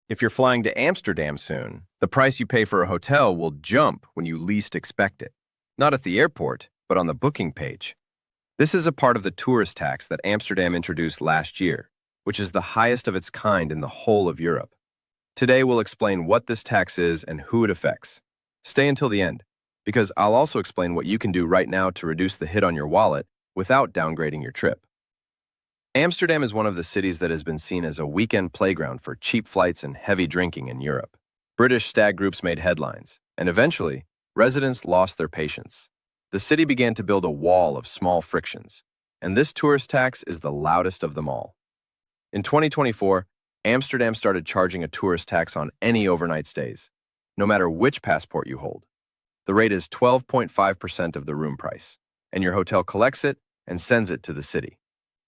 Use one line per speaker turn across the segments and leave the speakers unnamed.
If you're flying to Amsterdam soon, the price you pay for a hotel will jump when you least expect it. Not at the airport, but on the booking page. This is a part of the tourist tax that Amsterdam introduced last year, which is the highest of its kind in the whole of Europe. Today we'll explain what this tax is and who it affects. Stay until the end, because I'll also explain what you can do right now to reduce the hit on your wallet without downgrading your trip. Amsterdam is one of the cities that has been seen as a weekend playground for cheap flights and heavy drinking in Europe. British stag groups made headlines, and eventually, residents lost their patience. The city began to build a wall of small frictions, and this tourist tax is the loudest of them all. In 2024, Amsterdam started charging a tourist tax on any overnight stays, no matter which passport you hold. The rate is 12.5% of the room price, and your hotel collects it and sends it to the city.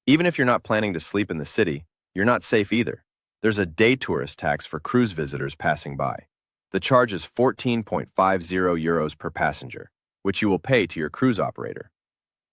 Even if you're not planning to sleep in the city, you're not safe either. There's a day tourist tax for cruise visitors passing by. The charge is 14.50 euros per passenger, which you will pay to your cruise operator.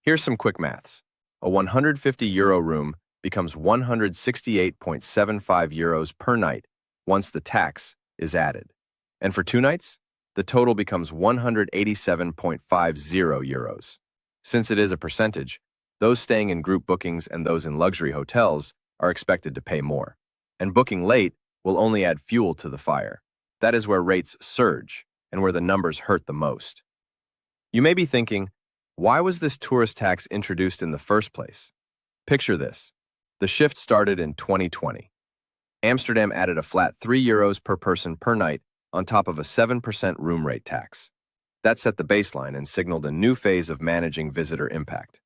Here's some quick maths. A 150 euro room becomes 168.75 euros per night once the tax is added. And for 2 nights, the total becomes 187.50 euros. Since it is a percentage, those staying in group bookings and those in luxury hotels are expected to pay more. And booking late will only add fuel to the fire. That is where rates surge and where the numbers hurt the most. You may be thinking, why was this tourist tax introduced in the first place? Picture this. The shift started in 2020. Amsterdam added a flat 3 euros per person per night on top of a 7% room rate tax. That set the baseline and signaled a new phase of managing visitor impact.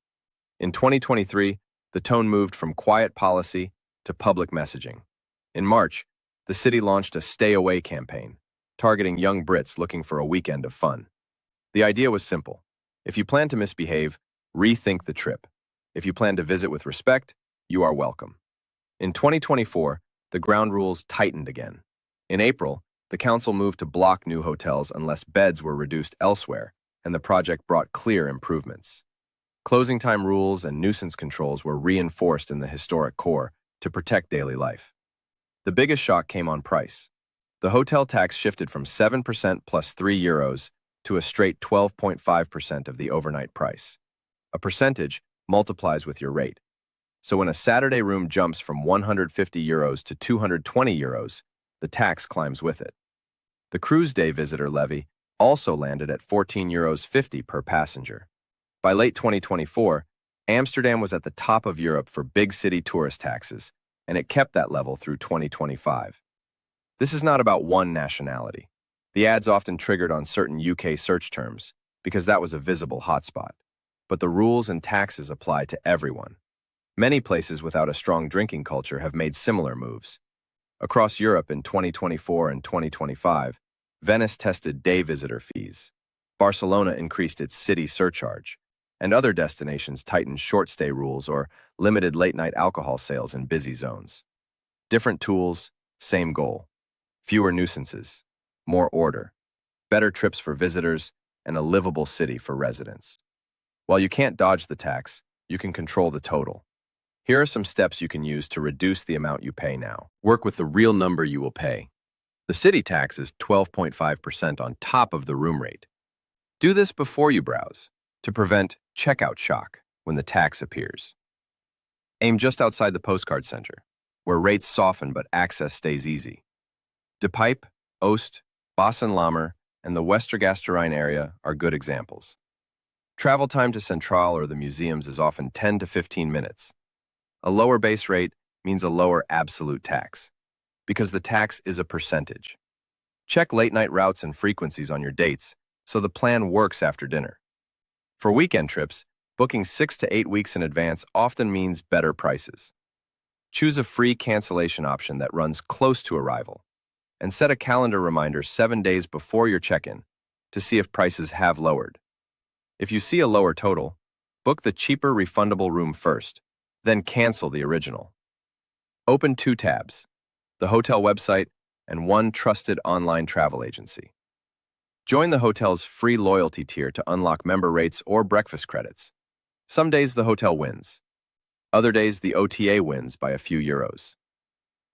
In 2023, the tone moved from quiet policy to public messaging. In March, the city launched a Stay Away campaign, targeting young Brits looking for a weekend of fun. The idea was simple. If you plan to misbehave, rethink the trip. If you plan to visit with respect, you are welcome. In 2024, the ground rules tightened again. In April, the council moved to block new hotels unless beds were reduced elsewhere, and the project brought clear improvements. Closing time rules and nuisance controls were reinforced in the historic core to protect daily life. The biggest shock came on price. The hotel tax shifted from 7% plus 3 euros to a straight 12.5% of the overnight price. A percentage multiplies with your rate. So when a Saturday room jumps from 150 euros to 220 euros, the tax climbs with it. The cruise day visitor levy also landed at 14.50 euros per passenger. By late 2024, Amsterdam was at the top of Europe for big city tourist taxes, and it kept that level through 2025. This is not about one nationality. The ads often triggered on certain UK search terms, because that was a visible hotspot. But the rules and taxes apply to everyone. Many places without a strong drinking culture have made similar moves. Across Europe in 2024 and 2025, Venice tested day visitor fees. Barcelona increased its city surcharge, and other destinations tightened short-stay rules or limited late-night alcohol sales in busy zones. Different tools, same goal. Fewer nuisances, more order, better trips for visitors, and a livable city for residents. While you can't dodge the tax, you can control the total. Here are some steps you can use to reduce the amount you pay now. Work with the real number you will pay. The city tax is 12.5% on top of the room rate. Do this before you browse, to prevent checkout shock when the tax appears. Aim just outside the postcard center, where rates soften but access stays easy. De Pijp, Oost, Bos-en-Lammer, and the Westergasterijn area are good examples. Travel time to Centraal or the museums is often 10 to 15 minutes. A lower base rate means a lower absolute tax, because the tax is a percentage. Check late-night routes and frequencies on your dates so the plan works after dinner. For weekend trips, booking 6 to 8 weeks in advance often means better prices. Choose a free cancellation option that runs close to arrival, and set a calendar reminder 7 days before your check-in to see if prices have lowered. If you see a lower total, book the cheaper refundable room first, then cancel the original. Open 2 tabs, the hotel website and one trusted online travel agency. Join the hotel's free loyalty tier to unlock member rates or breakfast credits. Some days the hotel wins. Other days the OTA wins by a few euros.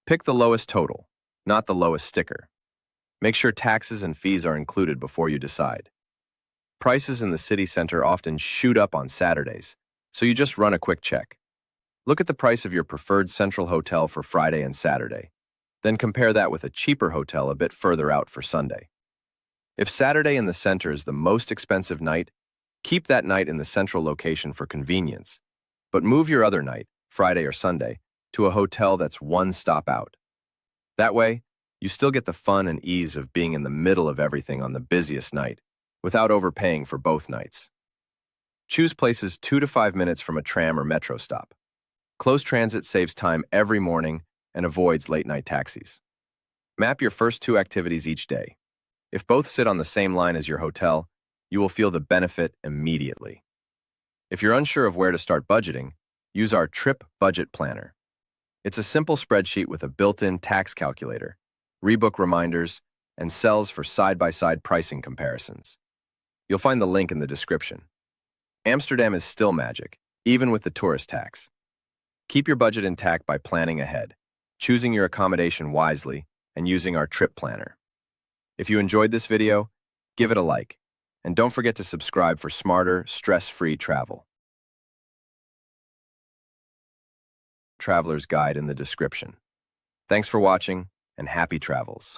Pick the lowest total, not the lowest sticker. Make sure taxes and fees are included before you decide. Prices in the city center often shoot up on Saturdays, so you just run a quick check. Look at the price of your preferred central hotel for Friday and Saturday. Then compare that with a cheaper hotel a bit further out for Sunday. If Saturday in the center is the most expensive night, keep that night in the central location for convenience, but move your other night, Friday or Sunday, to a hotel that's one stop out. That way, you still get the fun and ease of being in the middle of everything on the busiest night, without overpaying for both nights. Choose places 2 to 5 minutes from a tram or metro stop. Close transit saves time every morning and avoids late-night taxis. Map your first 2 activities each day. If both sit on the same line as your hotel, you will feel the benefit immediately. If you're unsure of where to start budgeting, use our Trip Budget Planner. It's a simple spreadsheet with a built-in tax calculator, rebook reminders, and cells for side-by-side pricing comparisons. You'll find the link in the description. Amsterdam is still magic, even with the tourist tax. Keep your budget intact by planning ahead, choosing your accommodation wisely, and using our trip planner. If you enjoyed this video, give it a like, and don't forget to subscribe for smarter, stress-free travel. Traveler's Guide in the description. Thanks for watching, and happy travels.